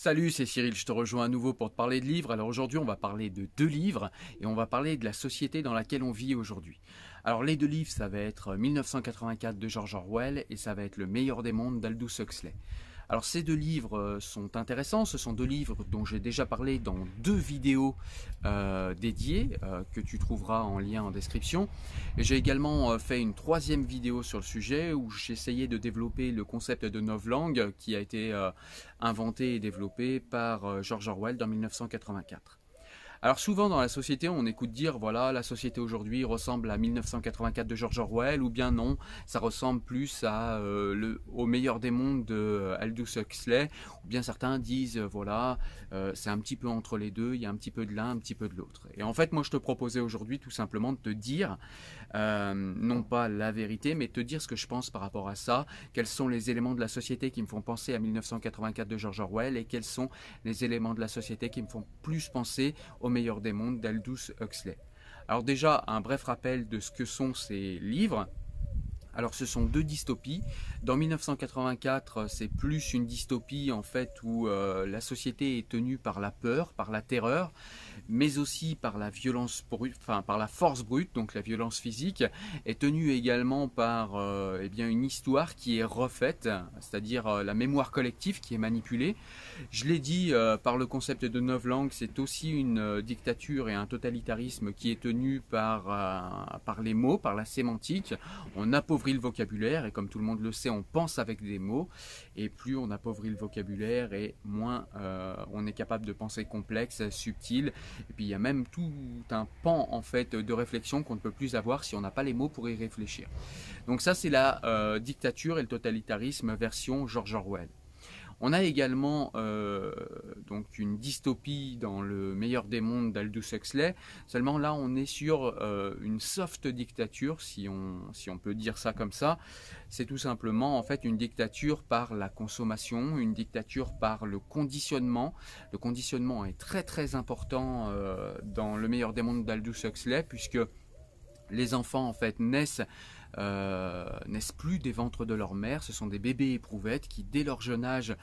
Salut, c'est Cyril, je te rejoins à nouveau pour te parler de livres. Alors aujourd'hui, on va parler de deux livres et on va parler de la société dans laquelle on vit aujourd'hui. Alors les deux livres, ça va être 1984 de George Orwell et ça va être Le meilleur des mondes d'Aldous Huxley. Alors ces deux livres sont intéressants, ce sont deux livres dont j'ai déjà parlé dans deux vidéos dédiées que tu trouveras en lien en description. Et j'ai également fait une troisième vidéo sur le sujet où j'essayais de développer le concept de novlangue qui a été inventé et développé par George Orwell dans 1984. Alors souvent dans la société, on écoute dire voilà, la société aujourd'hui ressemble à 1984 de George Orwell, ou bien non, ça ressemble plus à au meilleur des mondes de Aldous Huxley, ou bien certains disent voilà, c'est un petit peu entre les deux, il y a un petit peu de l'un, un petit peu de l'autre. Et en fait, moi je te proposais aujourd'hui tout simplement de te dire, non pas la vérité, mais te dire ce que je pense par rapport à ça, quels sont les éléments de la société qui me font penser à 1984 de George Orwell, et quels sont les éléments de la société qui me font plus penser au meilleur des mondes d'Aldous Huxley. Alors déjà, un bref rappel de ce que sont ces livres. Alors ce sont deux dystopies. Dans 1984, c'est plus une dystopie en fait où la société est tenue par la peur, par la terreur, mais aussi par la violence brute, enfin par la force brute, donc la violence physique, est tenue également par eh bien une histoire qui est refaite, c'est-à-dire la mémoire collective qui est manipulée. Je l'ai dit par le concept de novlangue, c'est aussi une dictature et un totalitarisme qui est tenu par les mots, par la sémantique. On appauvrit le vocabulaire et comme tout le monde le sait, on pense avec des mots et plus on appauvrit le vocabulaire et moins on est capable de penser complexe, subtil, et puis il y a même tout un pan en fait de réflexion qu'on ne peut plus avoir si on n'a pas les mots pour y réfléchir. Donc ça c'est la dictature et le totalitarisme version George Orwell. On a également donc une dystopie dans Le meilleur des mondes d'Aldous Huxley, seulement là on est sur une soft dictature, si on peut dire ça comme ça. C'est tout simplement en fait une dictature par la consommation, une dictature par le conditionnement. Le conditionnement est très très important dans Le meilleur des mondes d'Aldous Huxley, puisque les enfants en fait naissent plus des ventres de leur mère, ce sont des bébés éprouvettes qui dès leur jeune âge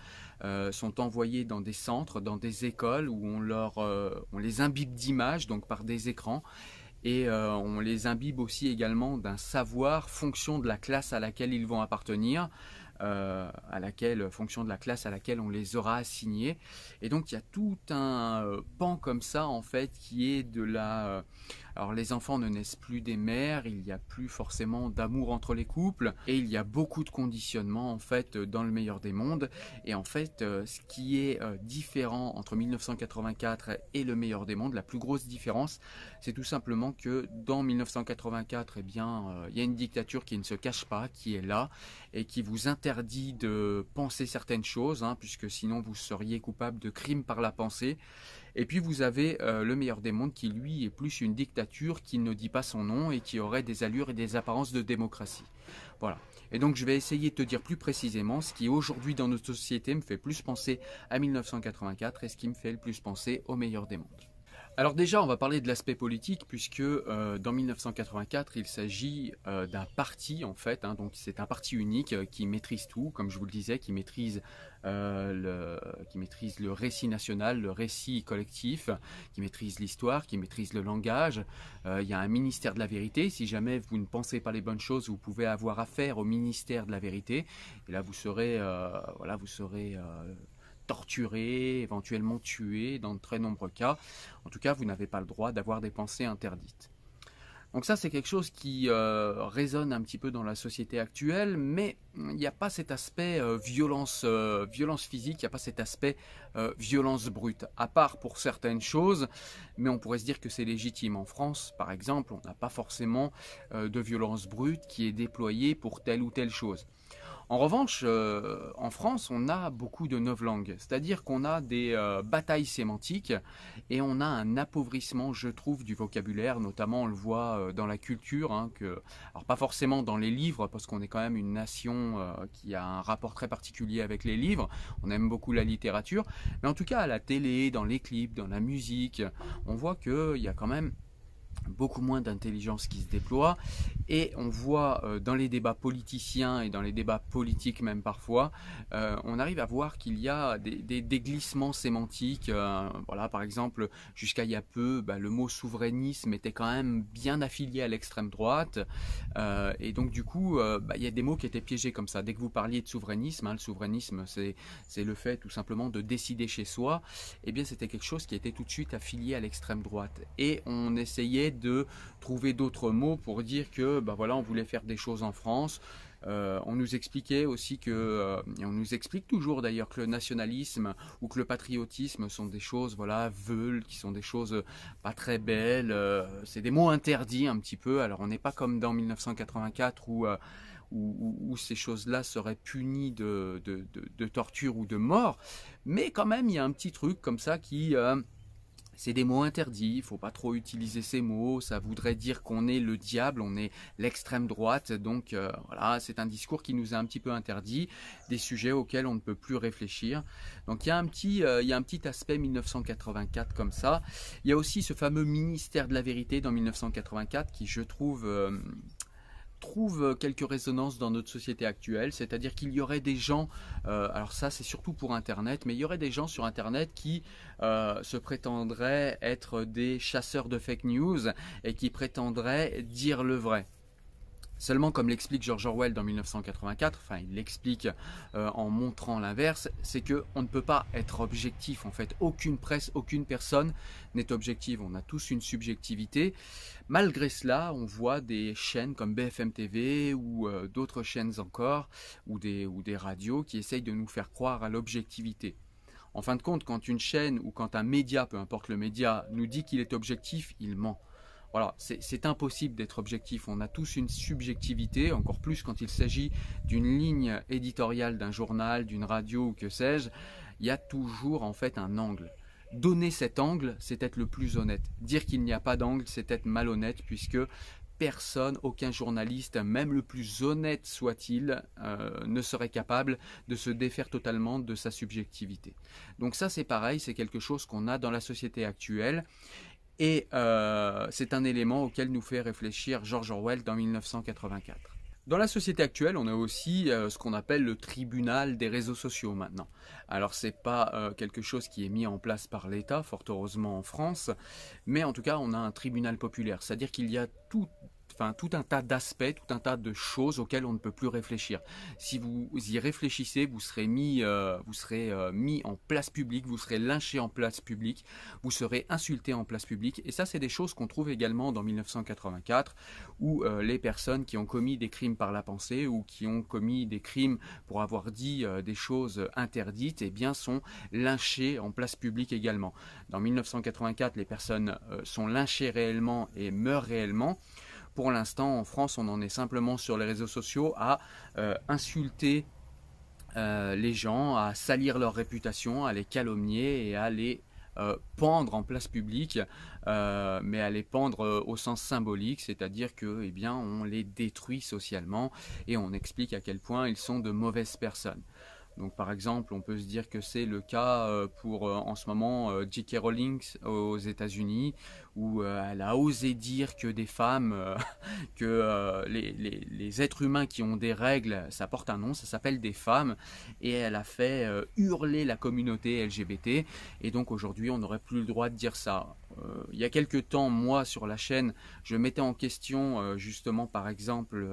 sont envoyés dans des centres, dans des écoles où on les imbibe d'images, donc par des écrans, et on les imbibe aussi également d'un savoir fonction de la classe à laquelle ils vont appartenir, fonction de la classe à laquelle on les aura assignés. Et donc il y a tout un pan comme ça en fait qui est de la... alors les enfants ne naissent plus des mères, il n'y a plus forcément d'amour entre les couples, et il y a beaucoup de conditionnement en fait dans Le meilleur des mondes. Et en fait ce qui est différent entre 1984 et Le meilleur des mondes, la plus grosse différence, c'est tout simplement que dans 1984, eh bien, il y a une dictature qui ne se cache pas, qui est là, et qui vous interdit de penser certaines choses, puisque sinon vous seriez coupable de crime par la pensée. Et puis vous avez Le meilleur des mondes qui lui est plus une dictature qui ne dit pas son nom et qui aurait des allures et des apparences de démocratie. Voilà. Et donc je vais essayer de te dire plus précisément ce qui aujourd'hui dans notre société me fait plus penser à 1984 et ce qui me fait le plus penser au meilleur des mondes. Alors déjà, on va parler de l'aspect politique puisque dans 1984, il s'agit d'un parti en fait, donc c'est un parti unique qui maîtrise tout, comme je vous le disais, qui maîtrise le récit national, le récit collectif, qui maîtrise l'histoire, qui maîtrise le langage. Il y a un ministère de la vérité. Si jamais vous ne pensez pas les bonnes choses, vous pouvez avoir affaire au ministère de la vérité. Et là, vous serez torturé, éventuellement tué dans de très nombreux cas. En tout cas, vous n'avez pas le droit d'avoir des pensées interdites. Donc ça, c'est quelque chose qui résonne un petit peu dans la société actuelle, mais il n'y a pas cet aspect violence physique, il n'y a pas cet aspect violence brute, à part pour certaines choses, mais on pourrait se dire que c'est légitime. En France, par exemple, on n'a pas forcément de violence brute qui est déployée pour telle ou telle chose. En revanche, en France, on a beaucoup de novlangue, c'est-à-dire qu'on a des batailles sémantiques et on a un appauvrissement, je trouve, du vocabulaire, notamment on le voit dans la culture, alors pas forcément dans les livres, parce qu'on est quand même une nation qui a un rapport très particulier avec les livres, on aime beaucoup la littérature, mais en tout cas à la télé, dans les clips, dans la musique, on voit qu'il y a quand même beaucoup moins d'intelligence qui se déploie, et on voit dans les débats politiciens et dans les débats politiques même parfois, on arrive à voir qu'il y a des glissements sémantiques. Voilà, par exemple, jusqu'à il y a peu, le mot souverainisme était quand même bien affilié à l'extrême droite, et donc du coup, il y a des mots qui étaient piégés comme ça. Dès que vous parliez de souverainisme, le souverainisme c'est le fait tout simplement de décider chez soi, et bien c'était quelque chose qui était tout de suite affilié à l'extrême droite, et on essayait de trouver d'autres mots pour dire que voilà, on voulait faire des choses en France. On nous expliquait aussi que, et on nous explique toujours d'ailleurs, que le nationalisme ou que le patriotisme sont des choses, voilà, veules, qui sont des choses pas très belles. C'est des mots interdits un petit peu. Alors on n'est pas comme dans 1984 où ces choses-là seraient punies de torture ou de mort. Mais quand même, il y a un petit truc comme ça qui... c'est des mots interdits, il ne faut pas trop utiliser ces mots, ça voudrait dire qu'on est le diable, on est l'extrême droite, donc voilà, c'est un discours qui nous est un petit peu interdit, des sujets auxquels on ne peut plus réfléchir. Donc il y a un petit aspect 1984 comme ça. Il y a aussi ce fameux ministère de la vérité dans 1984 qui, je trouve quelques résonances dans notre société actuelle, c'est-à-dire qu'il y aurait des gens, alors ça c'est surtout pour Internet, mais il y aurait des gens sur Internet qui se prétendraient être des chasseurs de fake news et qui prétendraient dire le vrai. Seulement, comme l'explique George Orwell dans 1984, enfin il l'explique en montrant l'inverse, c'est qu'on ne peut pas être objectif. En fait, aucune presse, aucune personne n'est objective. On a tous une subjectivité. Malgré cela, on voit des chaînes comme BFM TV ou d'autres chaînes encore, ou des radios qui essayent de nous faire croire à l'objectivité. En fin de compte, quand une chaîne ou quand un média, peu importe le média, nous dit qu'il est objectif, il ment. Voilà, c'est impossible d'être objectif. On a tous une subjectivité, encore plus quand il s'agit d'une ligne éditoriale d'un journal, d'une radio ou que sais-je. Il y a toujours en fait un angle. Donner cet angle, c'est être le plus honnête. Dire qu'il n'y a pas d'angle, c'est être malhonnête, puisque personne, aucun journaliste, même le plus honnête soit-il, ne serait capable de se défaire totalement de sa subjectivité. Donc ça, c'est pareil, c'est quelque chose qu'on a dans la société actuelle. Et c'est un élément auquel nous fait réfléchir George Orwell dans 1984. Dans la société actuelle, on a aussi ce qu'on appelle le tribunal des réseaux sociaux maintenant. Alors c'est pas quelque chose qui est mis en place par l'État, fort heureusement en France, mais en tout cas on a un tribunal populaire, c'est-à-dire qu'il y a tout un tas d'aspects, tout un tas de choses auxquelles on ne peut plus réfléchir. Si vous y réfléchissez, vous serez mis en place publique, vous serez lynché en place publique, vous serez insulté en place publique. Et ça, c'est des choses qu'on trouve également dans 1984, où les personnes qui ont commis des crimes par la pensée ou qui ont commis des crimes pour avoir dit des choses interdites, eh bien, sont lynchées en place publique également. Dans 1984, les personnes sont lynchées réellement et meurent réellement. Pour l'instant, en France, on en est simplement sur les réseaux sociaux à insulter les gens, à salir leur réputation, à les calomnier et à les pendre en place publique, mais à les pendre au sens symbolique, c'est-à-dire que, eh bien, on les détruit socialement et on explique à quel point ils sont de mauvaises personnes. Donc par exemple, on peut se dire que c'est le cas pour en ce moment J.K. Rowling aux États-Unis, où elle a osé dire que des femmes, que les êtres humains qui ont des règles, ça porte un nom, ça s'appelle des femmes, et elle a fait hurler la communauté LGBT, et donc aujourd'hui on n'aurait plus le droit de dire ça. Il y a quelques temps, moi sur la chaîne, je mettais en question justement par exemple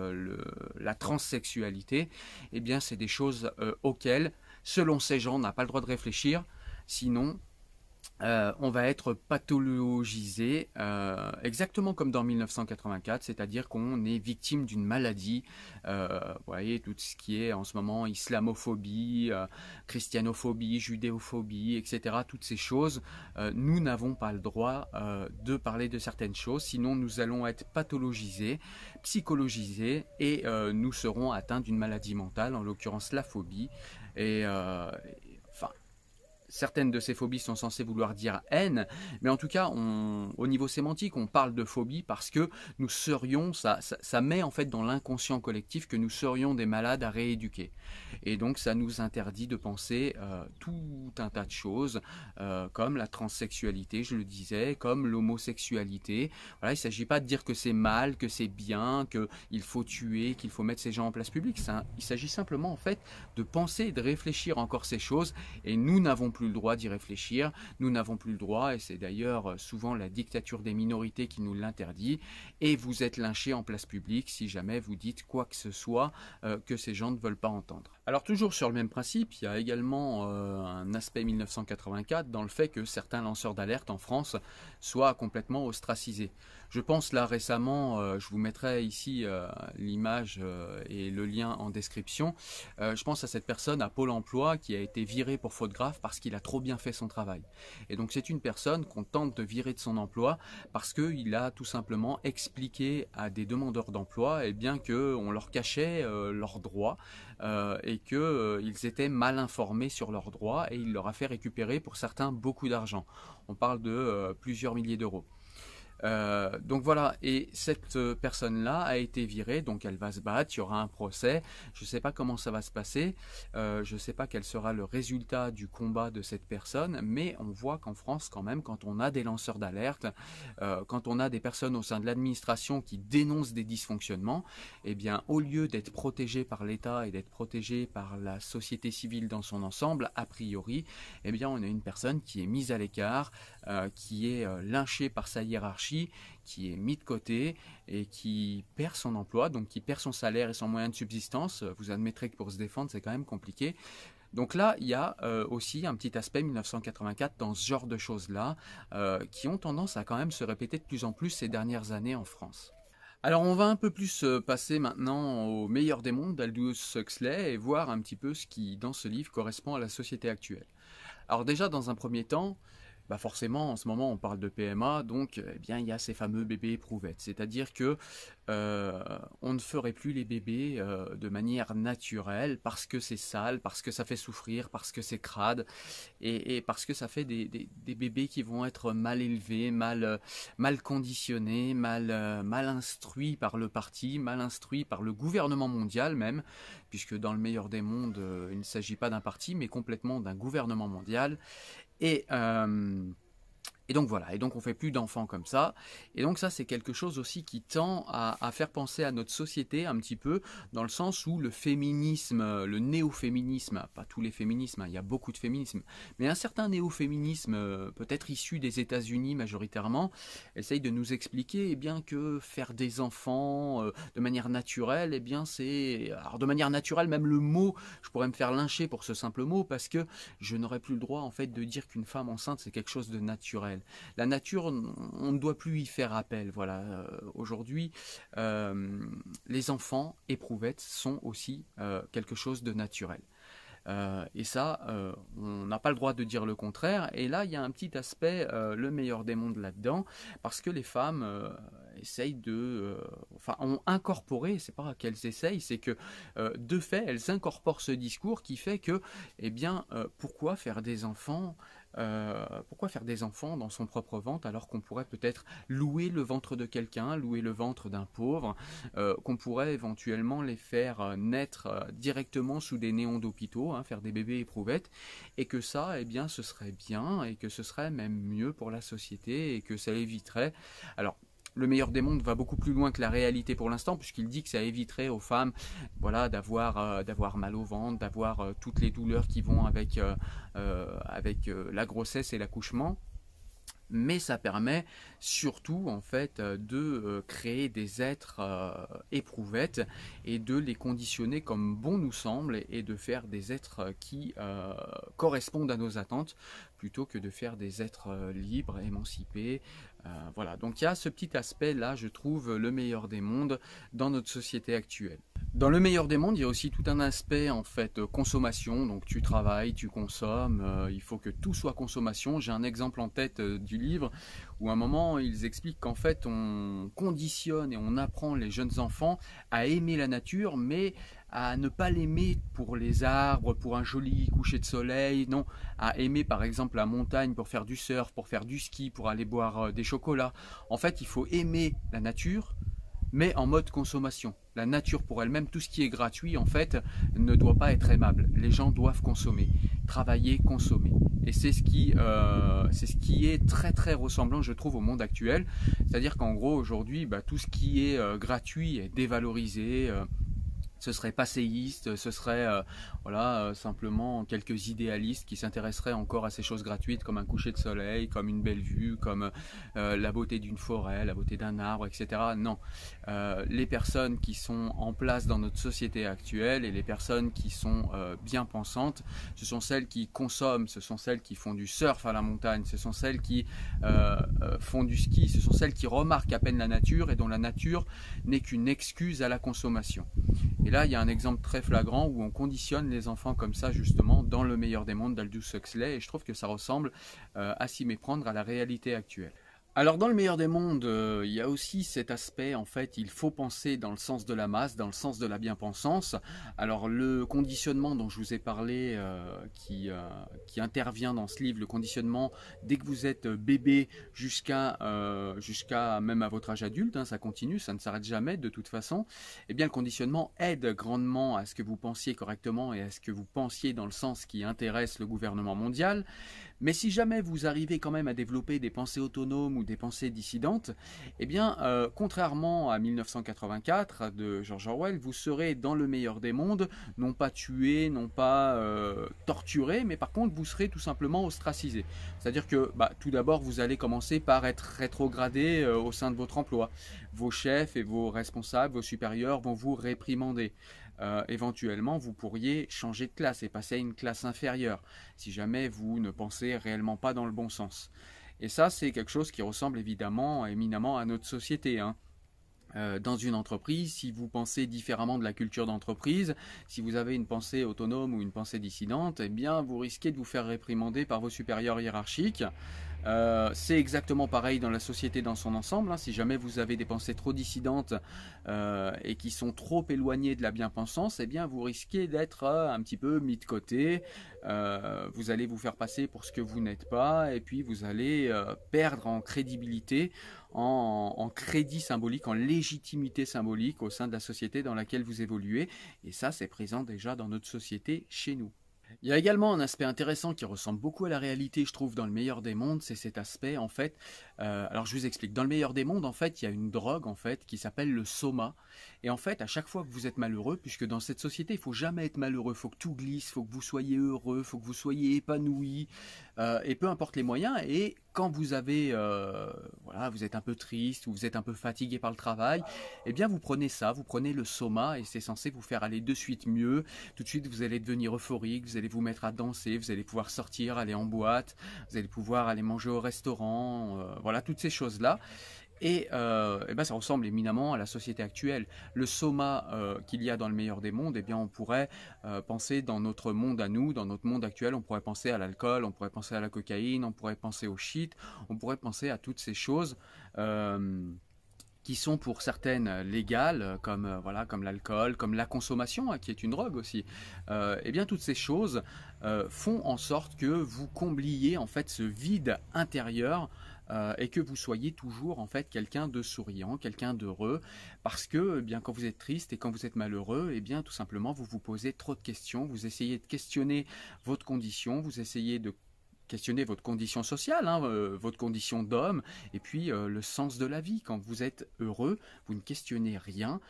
la transsexualité. Eh bien c'est des choses auxquelles, selon ces gens, on n'a pas le droit de réfléchir, sinon on va être pathologisé, exactement comme dans 1984, c'est-à-dire qu'on est victime d'une maladie. Vous voyez, tout ce qui est en ce moment islamophobie, christianophobie, judéophobie, etc. Toutes ces choses, nous n'avons pas le droit de parler de certaines choses, sinon nous allons être pathologisés, psychologisés, et nous serons atteints d'une maladie mentale, en l'occurrence la phobie. Et enfin, certaines de ces phobies sont censées vouloir dire haine, mais en tout cas, au niveau sémantique, on parle de phobie parce que nous serions, ça met en fait dans l'inconscient collectif que nous serions des malades à rééduquer. Et donc, ça nous interdit de penser tout un tas de choses, comme la transsexualité, je le disais, comme l'homosexualité. Voilà, il ne s'agit pas de dire que c'est mal, que c'est bien, qu'il faut tuer, qu'il faut mettre ces gens en place publique. Il s'agit simplement en fait de penser et de réfléchir encore ces choses, et nous n'avons plus le droit d'y réfléchir, nous n'avons plus le droit, et c'est d'ailleurs souvent la dictature des minorités qui nous l'interdit, et vous êtes lynché en place publique si jamais vous dites quoi que ce soit que ces gens ne veulent pas entendre. Alors toujours sur le même principe, il y a également un aspect 1984 dans le fait que certains lanceurs d'alerte en France soient complètement ostracisés. Je pense là récemment, je vous mettrai ici l'image et le lien en description, je pense à cette personne à Pôle emploi qui a été virée pour faute grave parce qu'il a trop bien fait son travail. Et donc c'est une personne qu'on tente de virer de son emploi parce qu'il a tout simplement expliqué à des demandeurs d'emploi qu'on leur cachait leurs droits et qu'ils étaient mal informés sur leurs droits, et il leur a fait récupérer pour certains beaucoup d'argent. On parle de plusieurs milliers d'euros. Donc voilà, et cette personne-là a été virée, donc elle va se battre, il y aura un procès, je ne sais pas comment ça va se passer, je ne sais pas quel sera le résultat du combat de cette personne, mais on voit qu'en France quand même, quand on a des lanceurs d'alerte, quand on a des personnes au sein de l'administration qui dénoncent des dysfonctionnements, eh bien au lieu d'être protégé par l'État et d'être protégé par la société civile dans son ensemble, a priori, eh bien on a une personne qui est mise à l'écart, qui est lynchée par sa hiérarchie, qui est mis de côté et qui perd son emploi, donc qui perd son salaire et son moyen de subsistance. Vous admettrez que pour se défendre, c'est quand même compliqué. Donc là, il y a aussi un petit aspect 1984 dans ce genre de choses-là, qui ont tendance à quand même se répéter de plus en plus ces dernières années en France. Alors on va un peu plus passer maintenant au meilleur des mondes d'Aldous Huxley et voir un petit peu ce qui, dans ce livre, correspond à la société actuelle. Alors déjà, dans un premier temps, forcément, en ce moment, on parle de PMA, donc eh bien, il y a ces fameux bébés éprouvettes. C'est-à-dire que on ne ferait plus les bébés de manière naturelle parce que c'est sale, parce que ça fait souffrir, parce que c'est crade, et parce que ça fait des bébés qui vont être mal élevés, mal conditionnés, mal instruits par le parti, mal instruits par le gouvernement mondial même, puisque dans le meilleur des mondes, il ne s'agit pas d'un parti, mais complètement d'un gouvernement mondial. Et donc voilà, et donc on fait plus d'enfants comme ça, et donc ça c'est quelque chose aussi qui tend à faire penser à notre société un petit peu, dans le sens où le féminisme, le néo-féminisme, pas tous les féminismes, il y a beaucoup de féminisme, mais un certain néo-féminisme, peut-être issu des États-Unis majoritairement, essaye de nous expliquer que faire des enfants de manière naturelle, alors de manière naturelle, même le mot, je pourrais me faire lyncher pour ce simple mot, parce que je n'aurais plus le droit en fait de dire qu'une femme enceinte c'est quelque chose de naturel. La nature, on ne doit plus y faire appel. Voilà. Aujourd'hui, les enfants éprouvettes sont aussi quelque chose de naturel. Et ça, on n'a pas le droit de dire le contraire. Et là, il y a un petit aspect, le meilleur des mondes là-dedans, parce que les femmes essayent ont incorporé, c'est pas qu'elles essayent, c'est que de fait, elles incorporent ce discours qui fait que, pourquoi faire des enfants dans son propre ventre alors qu'on pourrait peut-être louer le ventre de quelqu'un, louer le ventre d'un pauvre, qu'on pourrait éventuellement les faire naître directement sous des néons d'hôpitaux, faire des bébés éprouvettes, et que ça, ce serait bien, et que ce serait même mieux pour la société, et que ça éviterait... Alors, le meilleur des mondes va beaucoup plus loin que la réalité pour l'instant, puisqu'il dit que ça éviterait aux femmes d'avoir mal au ventre, d'avoir toutes les douleurs qui vont avec la grossesse et l'accouchement. Mais ça permet surtout en fait de créer des êtres éprouvettes et de les conditionner comme bon nous semble, et de faire des êtres qui correspondent à nos attentes, plutôt que de faire des êtres libres, émancipés. Voilà, donc il y a ce petit aspect là, je trouve, le meilleur des mondes dans notre société actuelle. Dans le meilleur des mondes, il y a aussi tout un aspect en fait consommation, donc tu travailles, tu consommes, il faut que tout soit consommation. J'ai un exemple en tête du livre où à un moment ils expliquent qu'en fait on conditionne et on apprend les jeunes enfants à aimer la nature, mais à ne pas l'aimer pour les arbres, pour un joli coucher de soleil, non, à aimer par exemple la montagne pour faire du surf, pour faire du ski, pour aller boire des chocolats. En fait, il faut aimer la nature, mais en mode consommation. La nature pour elle-même, tout ce qui est gratuit, en fait, ne doit pas être aimable. Les gens doivent consommer, travailler, consommer. Et c'est ce qui est très très ressemblant, je trouve, au monde actuel. C'est-à-dire qu'en gros, aujourd'hui, tout ce qui est gratuit est dévalorisé. Ce serait passéiste, ce serait voilà, simplement quelques idéalistes qui s'intéresseraient encore à ces choses gratuites comme un coucher de soleil, comme une belle vue, comme la beauté d'une forêt, la beauté d'un arbre, etc. Non, les personnes qui sont en place dans notre société actuelle et les personnes qui sont bien pensantes, ce sont celles qui consomment, ce sont celles qui font du surf à la montagne, ce sont celles qui font du ski, ce sont celles qui remarquent à peine la nature et dont la nature n'est qu'une excuse à la consommation. Et là, il y a un exemple très flagrant où on conditionne les enfants comme ça, justement, dans Le meilleur des mondes d'Aldous Huxley, et je trouve que ça ressemble à s'y méprendre à la réalité actuelle. Alors dans Le meilleur des mondes, il y a aussi cet aspect, en fait, il faut penser dans le sens de la masse, dans le sens de la bien-pensance. Alors le conditionnement dont je vous ai parlé, qui intervient dans ce livre, le conditionnement dès que vous êtes bébé jusqu'à même à votre âge adulte, hein, ça continue, ça ne s'arrête jamais de toute façon, eh bien le conditionnement aide grandement à ce que vous pensiez correctement et à ce que vous pensiez dans le sens qui intéresse le gouvernement mondial. Mais si jamais vous arrivez quand même à développer des pensées autonomes ou des pensées dissidentes, eh bien, contrairement à 1984 de George Orwell, vous serez dans le meilleur des mondes, non pas tué, non pas torturé, mais par contre, vous serez tout simplement ostracisé. C'est-à-dire que, tout d'abord, vous allez commencer par être rétrogradé au sein de votre emploi. Vos chefs et vos responsables, vos supérieurs vont vous réprimander. Éventuellement, vous pourriez changer de classe et passer à une classe inférieure, si jamais vous ne pensez réellement pas dans le bon sens. Et ça, c'est quelque chose qui ressemble évidemment éminemment à notre société, hein. Dans une entreprise, si vous pensez différemment de la culture d'entreprise, si vous avez une pensée autonome ou une pensée dissidente, eh bien vous risquez de vous faire réprimander par vos supérieurs hiérarchiques. C'est exactement pareil dans la société dans son ensemble, hein. Si jamais vous avez des pensées trop dissidentes et qui sont trop éloignées de la bien-pensance, eh bien vous risquez d'être un petit peu mis de côté. Vous allez vous faire passer pour ce que vous n'êtes pas, et puis vous allez perdre en crédibilité, en crédit symbolique, en légitimité symbolique au sein de la société dans laquelle vous évoluez. Et ça, c'est présent déjà dans notre société chez nous. Il y a également un aspect intéressant qui ressemble beaucoup à la réalité, je trouve, dans Le meilleur des mondes, c'est cet aspect, en fait, alors je vous explique, dans Le meilleur des mondes, en fait, il y a une drogue, en fait, qui s'appelle le soma, et en fait, à chaque fois que vous êtes malheureux, puisque dans cette société, il faut jamais être malheureux, il faut que tout glisse, il faut que vous soyez heureux, il faut que vous soyez épanoui, et peu importe les moyens, et quand vous avez, voilà, vous êtes un peu triste, ou vous êtes un peu fatigué par le travail, eh bien vous prenez ça, vous prenez le soma, et c'est censé vous faire aller de suite mieux, tout de suite vous allez devenir euphorique, vous allez vous mettre à danser, vous allez pouvoir sortir, aller en boîte, vous allez pouvoir aller manger au restaurant, voilà, toutes ces choses-là. Et ça ressemble éminemment à la société actuelle. Le soma qu'il y a dans Le meilleur des mondes, eh bien on pourrait penser dans notre monde à nous, dans notre monde actuel, on pourrait penser à l'alcool, on pourrait penser à la cocaïne, on pourrait penser au shit, on pourrait penser à toutes ces choses qui sont pour certaines légales, comme comme l'alcool, comme la consommation, hein, qui est une drogue aussi. Eh bien toutes ces choses font en sorte que vous combliez en fait ce vide intérieur et que vous soyez toujours en fait quelqu'un de souriant, quelqu'un d'heureux, parce que bien quand vous êtes triste et quand vous êtes malheureux, eh bien tout simplement vous vous posez trop de questions, vous essayez de questionner votre condition, vous essayez de questionner votre condition sociale, hein, votre condition d'homme, et puis le sens de la vie. Quand vous êtes heureux, vous ne questionnez rien,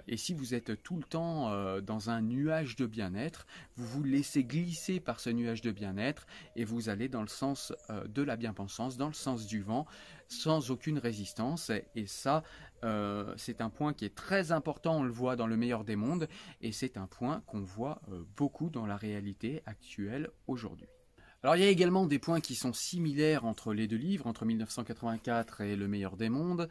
et si vous êtes tout le temps dans un nuage de bien-être, vous vous laissez glisser par ce nuage de bien-être, et vous allez dans le sens de la bien-pensance, dans le sens du vent, sans aucune résistance, et ça, c'est un point qui est très important, on le voit dans Le meilleur des mondes, et c'est un point qu'on voit beaucoup dans la réalité actuelle aujourd'hui. Alors il y a également des points qui sont similaires entre les deux livres, entre 1984 et Le meilleur des mondes,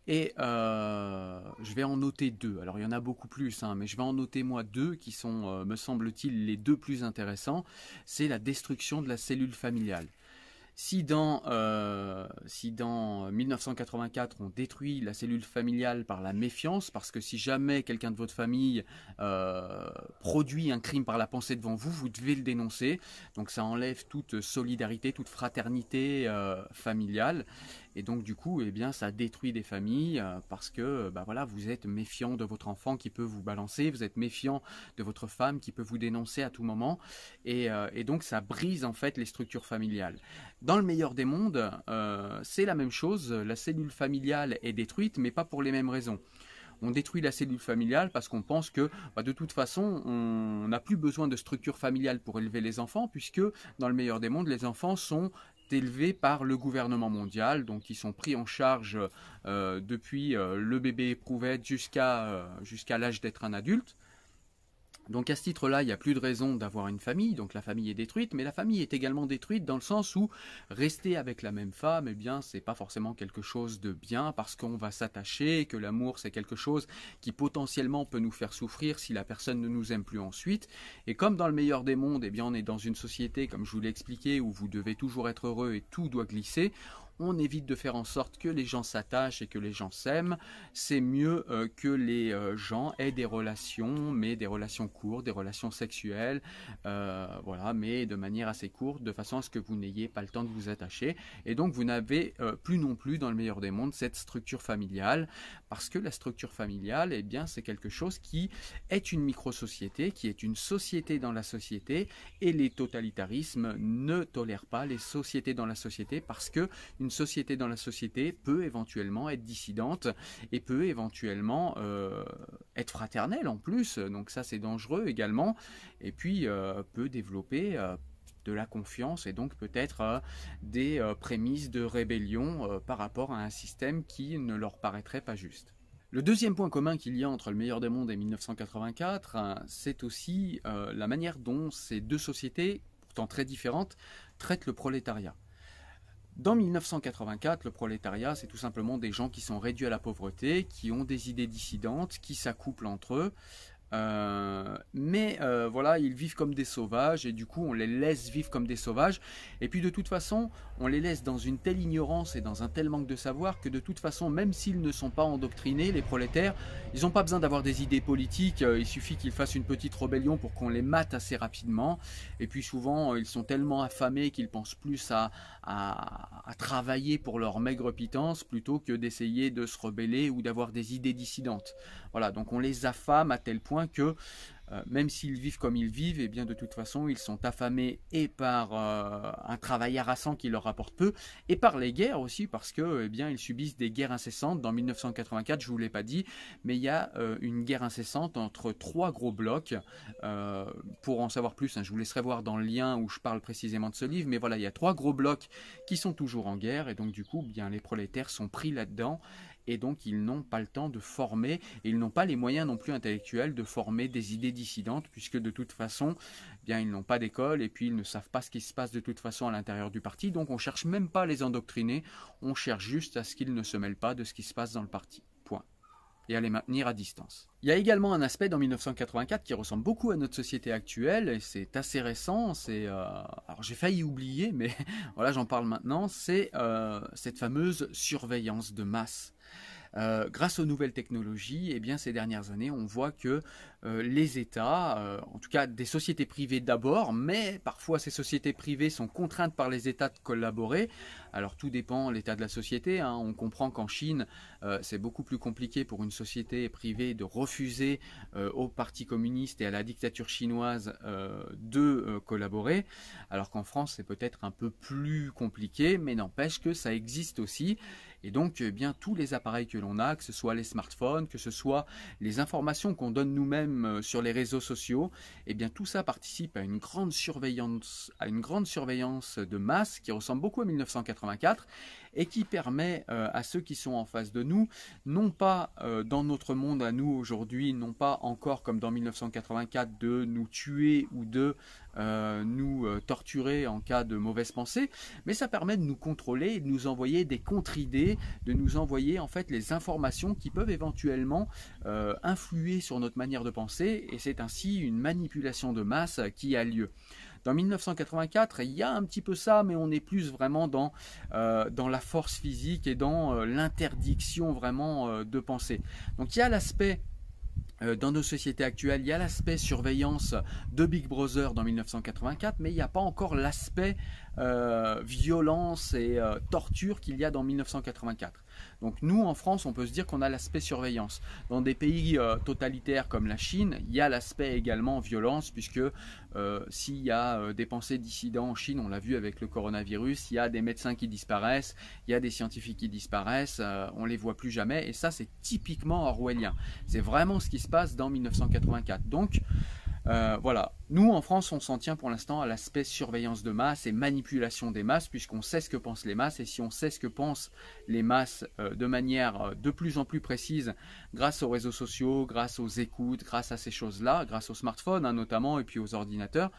et je vais en noter deux. Alors il y en a beaucoup plus, hein, mais je vais en noter moi deux qui sont, me semble-t-il, les deux plus intéressants. C'est la destruction de la cellule familiale. Si dans 1984 on détruit la cellule familiale par la méfiance, parce que si jamais quelqu'un de votre famille produit un crime par la pensée devant vous, vous devez le dénoncer. Donc ça enlève toute solidarité, toute fraternité familiale. Et donc du coup, eh bien, ça détruit des familles parce que voilà, vous êtes méfiant de votre enfant qui peut vous balancer, vous êtes méfiant de votre femme qui peut vous dénoncer à tout moment. Et donc ça brise en fait les structures familiales. Dans le meilleur des mondes, c'est la même chose, la cellule familiale est détruite, mais pas pour les mêmes raisons. On détruit la cellule familiale parce qu'on pense que de toute façon, on n'a plus besoin de structure familiale pour élever les enfants, puisque dans le meilleur des mondes, les enfants sont élevés par le gouvernement mondial, donc ils sont pris en charge depuis le bébé éprouvette jusqu'à l'âge d'être un adulte. Donc à ce titre-là, il n'y a plus de raison d'avoir une famille, donc la famille est détruite, mais la famille est également détruite dans le sens où rester avec la même femme, eh bien, c'est pas forcément quelque chose de bien parce qu'on va s'attacher, que l'amour c'est quelque chose qui potentiellement peut nous faire souffrir si la personne ne nous aime plus ensuite. Et comme dans le meilleur des mondes, eh bien, on est dans une société, comme je vous l'ai expliqué, où vous devez toujours être heureux et tout doit glisser. On évite de faire en sorte que les gens s'attachent et que les gens s'aiment. C'est mieux que les gens aient des relations, mais des relations courtes, des relations sexuelles, voilà, mais de manière assez courte, de façon à ce que vous n'ayez pas le temps de vous attacher. Et donc vous n'avez plus non plus, dans le meilleur des mondes, cette structure familiale, parce que la structure familiale, eh bien, c'est quelque chose qui est une micro-société, qui est une société dans la société, et les totalitarismes ne tolèrent pas les sociétés dans la société, parce que une société dans la société peut éventuellement être dissidente et peut éventuellement être fraternelle en plus, donc ça c'est dangereux également, et puis peut développer de la confiance et donc peut-être des prémices de rébellion par rapport à un système qui ne leur paraîtrait pas juste. Le deuxième point commun qu'il y a entre le meilleur des mondes et 1984, c'est aussi la manière dont ces deux sociétés, pourtant très différentes, traitent le prolétariat. Dans 1984, le prolétariat, c'est tout simplement des gens qui sont réduits à la pauvreté, qui ont des idées dissidentes, qui s'accouplent entre eux. Voilà, ils vivent comme des sauvages et du coup on les laisse vivre comme des sauvages, et puis de toute façon on les laisse dans une telle ignorance et dans un tel manque de savoir que de toute façon, même s'ils ne sont pas endoctrinés, les prolétaires, ils n'ont pas besoin d'avoir des idées politiques, il suffit qu'ils fassent une petite rébellion pour qu'on les mate assez rapidement, et puis souvent ils sont tellement affamés qu'ils pensent plus à travailler pour leur maigre pitance plutôt que d'essayer de se rebeller ou d'avoir des idées dissidentes. Voilà, donc on les affame à tel point que même s'ils vivent comme ils vivent, eh bien de toute façon ils sont affamés et par un travail harassant qui leur rapporte peu, et par les guerres aussi, parce que eh bien ils subissent des guerres incessantes. Dans 1984, je vous l'ai pas dit, mais il y a une guerre incessante entre trois gros blocs. Pour en savoir plus, je vous laisserai voir dans le lien où je parle précisément de ce livre, mais voilà, il y a trois gros blocs qui sont toujours en guerre, et donc du coup bien les prolétaires sont pris là-dedans. Et donc ils n'ont pas le temps de former, et ils n'ont pas les moyens non plus intellectuels de former des idées dissidentes, puisque de toute façon, bien ils n'ont pas d'école, et puis ils ne savent pas ce qui se passe de toute façon à l'intérieur du parti, donc on ne cherche même pas à les endoctriner, on cherche juste à ce qu'ils ne se mêlent pas de ce qui se passe dans le parti, point. Et à les maintenir à distance. Il y a également un aspect dans 1984 qui ressemble beaucoup à notre société actuelle, et c'est assez récent, alors j'ai failli oublier, mais voilà, j'en parle maintenant, c'est cette fameuse surveillance de masse. Grâce aux nouvelles technologies, eh bien, ces dernières années, on voit que les États, en tout cas des sociétés privées d'abord, mais parfois ces sociétés privées sont contraintes par les États de collaborer. Alors tout dépend de l'état de la société. On comprend qu'en Chine, c'est beaucoup plus compliqué pour une société privée de refuser au Parti communiste et à la dictature chinoise de collaborer, alors qu'en France, c'est peut-être un peu plus compliqué, mais n'empêche que ça existe aussi. Et donc, eh bien, tous les appareils que l'on a, que ce soit les smartphones, que ce soit les informations qu'on donne nous-mêmes sur les réseaux sociaux, eh bien, tout ça participe à une grande surveillance de masse qui ressemble beaucoup à 1984 et qui permet à ceux qui sont en face de nous, non pas dans notre monde à nous aujourd'hui, non pas encore comme dans 1984 de nous tuer ou de nous torturer en cas de mauvaise pensée, mais ça permet de nous contrôler et de nous envoyer des contre-idées, de nous envoyer en fait les informations qui peuvent éventuellement influer sur notre manière de penser, et c'est ainsi une manipulation de masse qui a lieu. Dans 1984, il y a un petit peu ça, mais on est plus vraiment dans la force physique et dans l'interdiction vraiment de penser. Donc il y a l'aspect dans nos sociétés actuelles, il y a l'aspect surveillance de Big Brother dans 1984, mais il n'y a pas encore l'aspect violence et torture qu'il y a dans 1984. Donc nous, en France, on peut se dire qu'on a l'aspect surveillance. Dans des pays totalitaires comme la Chine, il y a l'aspect également violence, puisque s'il y a des pensées dissidents en Chine, on l'a vu avec le coronavirus, il y a des médecins qui disparaissent, il y a des scientifiques qui disparaissent, on ne les voit plus jamais, et ça c'est typiquement orwellien. C'est vraiment ce qui se passe dans 1984. Donc voilà, nous en France on s'en tient pour l'instant à l'aspect surveillance de masse et manipulation des masses, puisqu'on sait ce que pensent les masses, et si on sait ce que pensent les masses de manière de plus en plus précise grâce aux réseaux sociaux, grâce aux écoutes, grâce à ces choses-là, grâce aux smartphones hein, notamment et puis aux ordinateurs,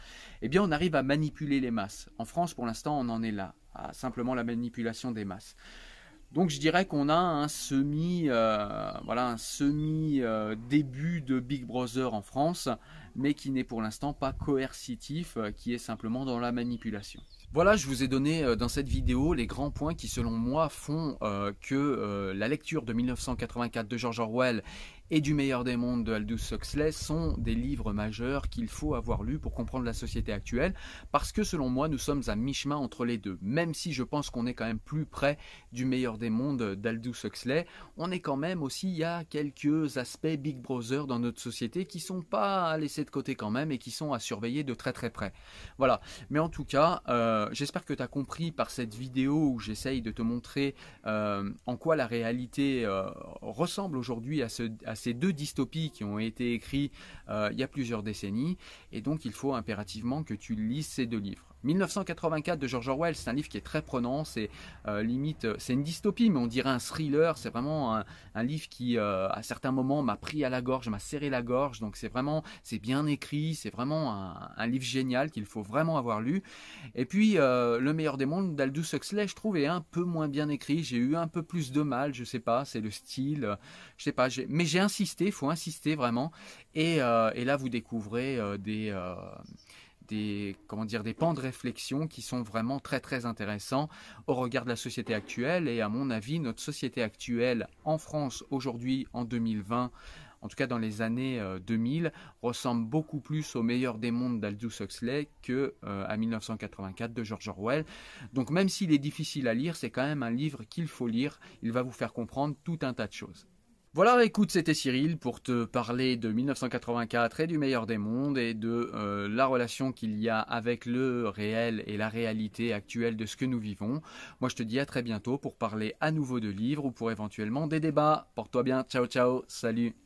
eh bien on arrive à manipuler les masses. En France pour l'instant on en est là, à simplement la manipulation des masses. Donc je dirais qu'on a un semi début de Big Brother en France, mais qui n'est pour l'instant pas coercitif, qui est simplement dans la manipulation. Voilà, je vous ai donné dans cette vidéo les grands points qui selon moi font que la lecture de 1984 de George Orwell et du meilleur des mondes de Aldous Huxley sont des livres majeurs qu'il faut avoir lus pour comprendre la société actuelle, parce que selon moi nous sommes à mi-chemin entre les deux. Même si je pense qu'on est quand même plus près du meilleur des mondes d'Aldous Huxley, on est quand même aussi, il y a quelques aspects Big Brother dans notre société qui sont pas laissés de côté quand même et qui sont à surveiller de très très près. Voilà, mais en tout cas, j'espère que tu as compris par cette vidéo où j'essaye de te montrer en quoi la réalité ressemble aujourd'hui à ces deux dystopies qui ont été écrites il y a plusieurs décennies, et donc il faut impérativement que tu lises ces deux livres. 1984 de George Orwell, c'est un livre qui est très prenant, c'est limite, c'est une dystopie, mais on dirait un thriller, c'est vraiment un livre qui, à certains moments, m'a pris à la gorge, m'a serré la gorge, donc c'est bien écrit, c'est vraiment un livre génial qu'il faut vraiment avoir lu. Et puis, Le meilleur des mondes d'Aldous Huxley, je trouve, est un peu moins bien écrit, j'ai eu un peu plus de mal, je sais pas, c'est le style, je sais pas, mais j'ai insisté, il faut insister vraiment, et là vous découvrez des pans de réflexion qui sont vraiment très très intéressants au regard de la société actuelle. Et à mon avis, notre société actuelle en France aujourd'hui en 2020, en tout cas dans les années 2000, ressemble beaucoup plus au meilleur des mondes d'Aldous Huxley que à 1984 de George Orwell. Donc même s'il est difficile à lire, c'est quand même un livre qu'il faut lire, il va vous faire comprendre tout un tas de choses. Voilà, écoute, c'était Cyril pour te parler de 1984 et du meilleur des mondes et de la relation qu'il y a avec le réel et la réalité actuelle de ce que nous vivons. Moi, je te dis à très bientôt pour parler à nouveau de livres ou pour éventuellement des débats. Porte-toi bien, ciao ciao, salut.